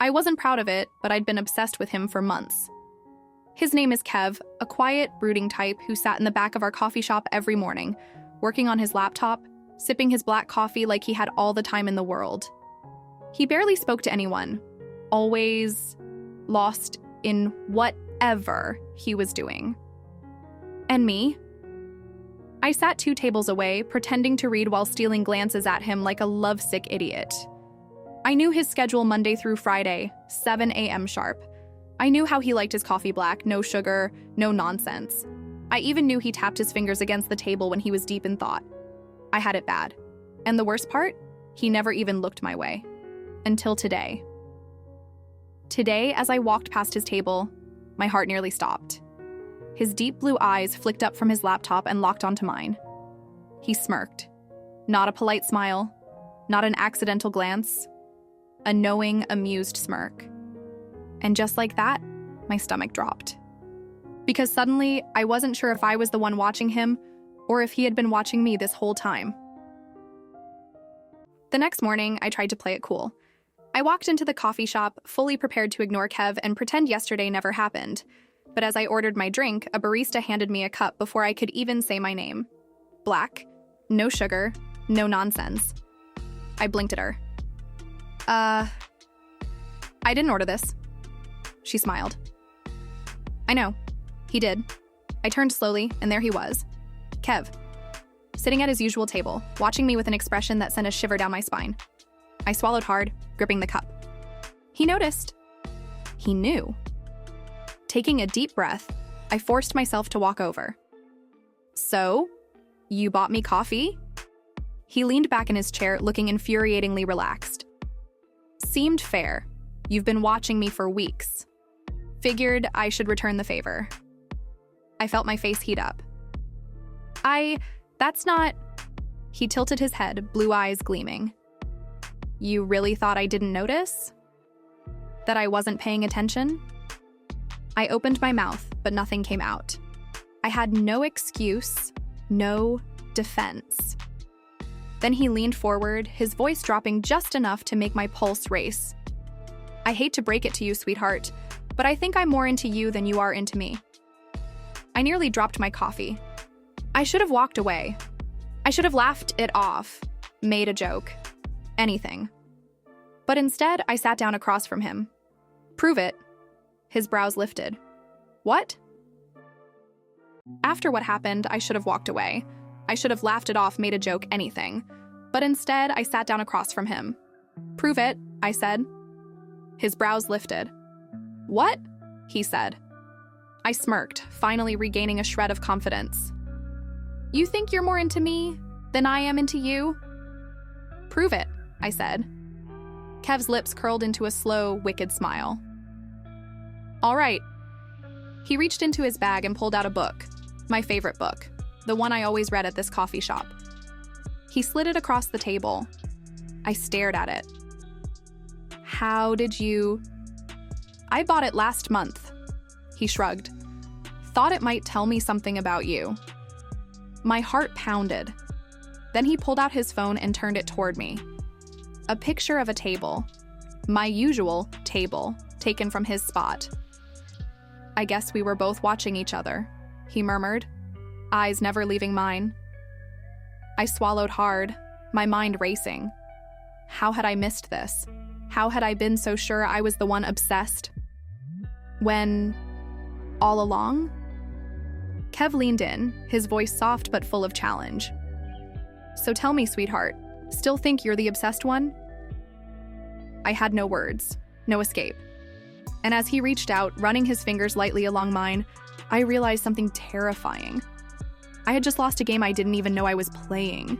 I wasn't proud of it, but I'd been obsessed with him for months. His name is Kev, a quiet, brooding type who sat in the back of our coffee shop every morning, working on his laptop, sipping his black coffee like he had all the time in the world. He barely spoke to anyone, always lost in whatever he was doing. And me? I sat 2 tables away, pretending to read while stealing glances at him like a lovesick idiot. I knew his schedule Monday through Friday, 7 a.m. sharp. I knew how he liked his coffee black, no sugar, no nonsense. I even knew he tapped his fingers against the table when he was deep in thought. I had it bad. And the worst part? He never even looked my way. Until today. Today, as I walked past his table, my heart nearly stopped. His deep blue eyes flicked up from his laptop and locked onto mine. He smirked. Not a polite smile, not an accidental glance, a knowing, amused smirk. And just like that, my stomach dropped. Because suddenly, I wasn't sure if I was the one watching him or if he had been watching me this whole time. The next morning, I tried to play it cool. I walked into the coffee shop, fully prepared to ignore Kev and pretend yesterday never happened. But as I ordered my drink, a barista handed me a cup before I could even say my name. Black, no sugar, no nonsense. I blinked at her. I didn't order this. She smiled. I know. He did. I turned slowly, and there he was. Kev. Sitting at his usual table, watching me with an expression that sent a shiver down my spine. I swallowed hard, gripping the cup. He noticed. He knew. Taking a deep breath, I forced myself to walk over. So, you bought me coffee? He leaned back in his chair, looking infuriatingly relaxed. Seemed fair. You've been watching me for weeks. Figured I should return the favor. I felt my face heat up. That's not... He tilted his head, blue eyes gleaming. You really thought I didn't notice? That I wasn't paying attention? I opened my mouth, but nothing came out. I had no excuse, no defense. Then he leaned forward, his voice dropping just enough to make my pulse race. I hate to break it to you, sweetheart, but I think I'm more into you than you are into me. I nearly dropped my coffee. I should have walked away. I should have laughed it off, made a joke, anything. But instead, I sat down across from him. Prove it. His brows lifted. What? After what happened, I should have walked away. I should have laughed it off, made a joke, anything. But instead, I sat down across from him. Prove it, I said. His brows lifted. What? He said. I smirked, finally regaining a shred of confidence. You think you're more into me than I am into you? Prove it, I said. Kev's lips curled into a slow, wicked smile. All right. He reached into his bag and pulled out a book, my favorite book, the one I always read at this coffee shop. He slid it across the table. I stared at it. How did you... I bought it last month. He shrugged. Thought it might tell me something about you. My heart pounded. Then he pulled out his phone and turned it toward me. A picture of a table. My usual table, taken from his spot. I guess we were both watching each other, he murmured, eyes never leaving mine. I swallowed hard, my mind racing. How had I missed this? How had I been so sure I was the one obsessed? When, all along? Kev leaned in, his voice soft but full of challenge. So tell me, sweetheart, still think you're the obsessed one? I had no words, no escape. And as he reached out, running his fingers lightly along mine, I realized something terrifying. I had just lost a game I didn't even know I was playing.